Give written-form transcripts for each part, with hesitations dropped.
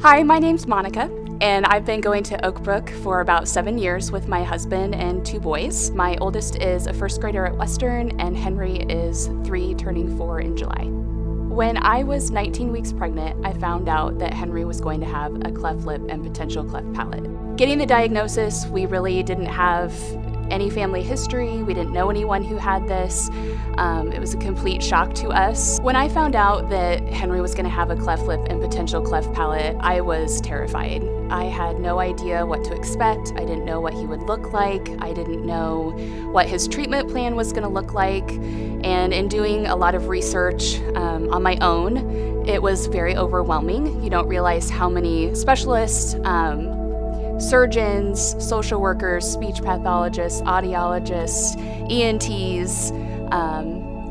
Hi, my name's Monica, and I've been going to Oakbrook for about 7 years with my husband and 2 boys. My oldest is a first grader at Western, and Henry is 3, turning 4 in July. When I was 19 weeks pregnant, I found out that Henry was going to have a cleft lip and potential cleft palate. Getting the diagnosis, we really didn't have any family history. We didn't know anyone who had this. It was a complete shock to us. When I found out that Henry was going to have a cleft lip and potential cleft palate, I was terrified. I had no idea what to expect. I didn't know what he would look like. I didn't know what his treatment plan was going to look like. And in doing a lot of research on my own, it was very overwhelming. You don't realize how many specialists, surgeons, social workers, speech pathologists, audiologists, ENTs,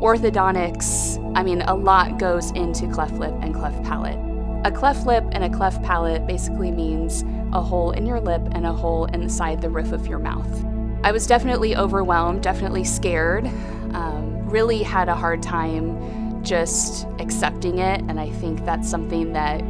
orthodontics. A lot goes into cleft lip and cleft palate. A cleft lip and a cleft palate basically means a hole in your lip and a hole inside the roof of your mouth. I was definitely overwhelmed, definitely scared, really had a hard time just accepting it, and I think that's something that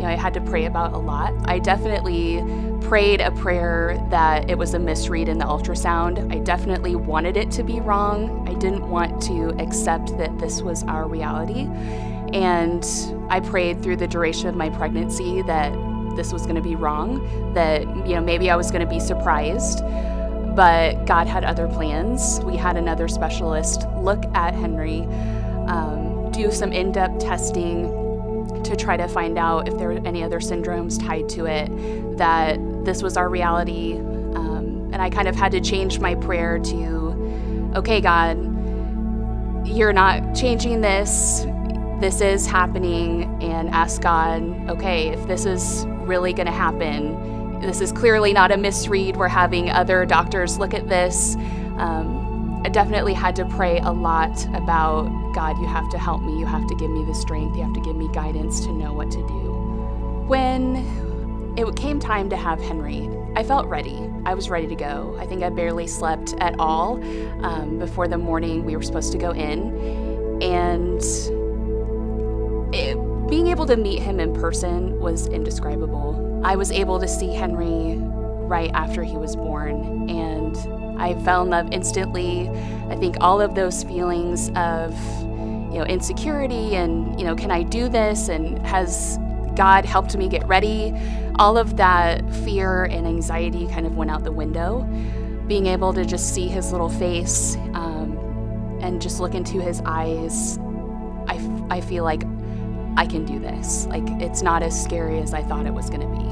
I had to pray about a lot. I definitely prayed a prayer that it was a misread in the ultrasound. I definitely wanted it to be wrong. I didn't want to accept that this was our reality. And I prayed through the duration of my pregnancy that this was going to be wrong, that maybe I was going to be surprised. But God had other plans. We had another specialist look at Henry, do some in-depth testing to try to find out if there were any other syndromes tied to it, that this was our reality. And I kind of had to change my prayer to, okay, God, you're not changing this. This is happening, and ask God, okay, if this is really going to happen, this is clearly not a misread. We're having other doctors look at this. I definitely had to pray a lot about, God, you have to help me. You have to give me the strength. You have to give me guidance to know what to do. When it came time to have Henry, I felt ready. I was ready to go. I think I barely slept at all before the morning we were supposed to go in. And being able to meet him in person was indescribable. I was able to see Henry right after he was born, and I fell in love instantly. I think all of those feelings of, insecurity and, can I do this? And has God helped me get ready? All of that fear and anxiety kind of went out the window. Being able to just see his little face and just look into his eyes, I feel like I can do this. Like, it's not as scary as I thought it was going to be.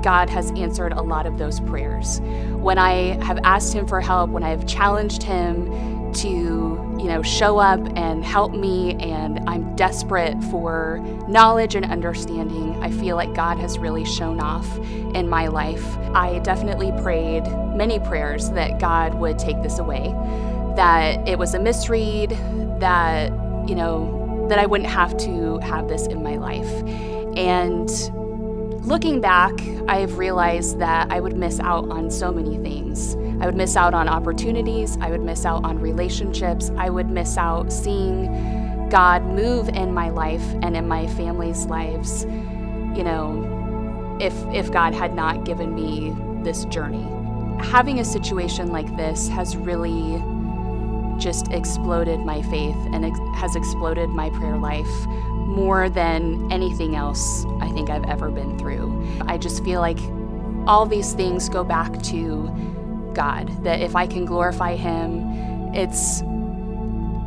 God has answered a lot of those prayers. When I have asked him for help, when I have challenged him to, show up and help me, and I'm desperate for knowledge and understanding, I feel like God has really shown off in my life. I definitely prayed many prayers that God would take this away, that it was a misread, that, that I wouldn't have to have this in my life. And looking back, I've realized that I would miss out on so many things. I would miss out on opportunities. I would miss out on relationships. I would miss out seeing God move in my life and in my family's lives, if God had not given me this journey. Having a situation like this has really just exploded my faith, and it has exploded my prayer life more than anything else I think I've ever been through. I just feel like all these things go back to God, that if I can glorify him, it's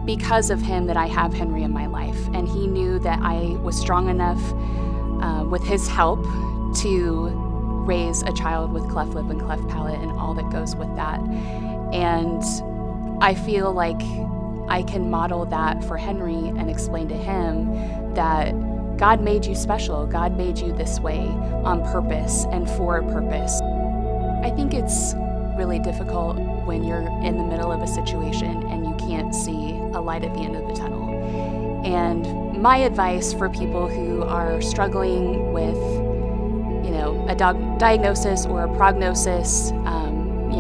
because of him that I have Henry in my life. And he knew that I was strong enough with his help to raise a child with cleft lip and cleft palate and all that goes with that. And I feel like I can model that for Henry and explain to him that God made you special. God made you this way on purpose and for a purpose. I think it's really difficult when you're in the middle of a situation and you can't see a light at the end of the tunnel. And my advice for people who are struggling with, a diagnosis or a prognosis,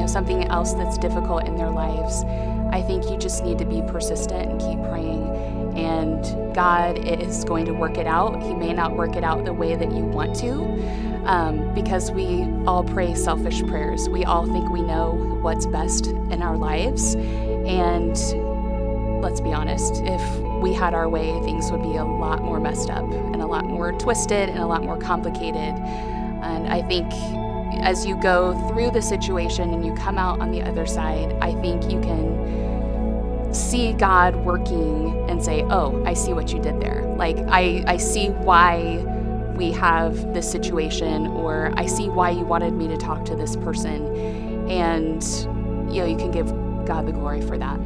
something else that's difficult in their lives, I think you just need to be persistent and keep praying and God is going to work it out. He may not work it out the way that you want to, because we all pray selfish prayers. We all think we know what's best in our lives, and let's be honest, if we had our way, things would be a lot more messed up and a lot more twisted and a lot more complicated. And I think as you go through the situation and you come out on the other side, I think you can see God working and say, oh, I see what you did there. Like, I see why we have this situation, or I see why you wanted me to talk to this person. And, you can give God the glory for that.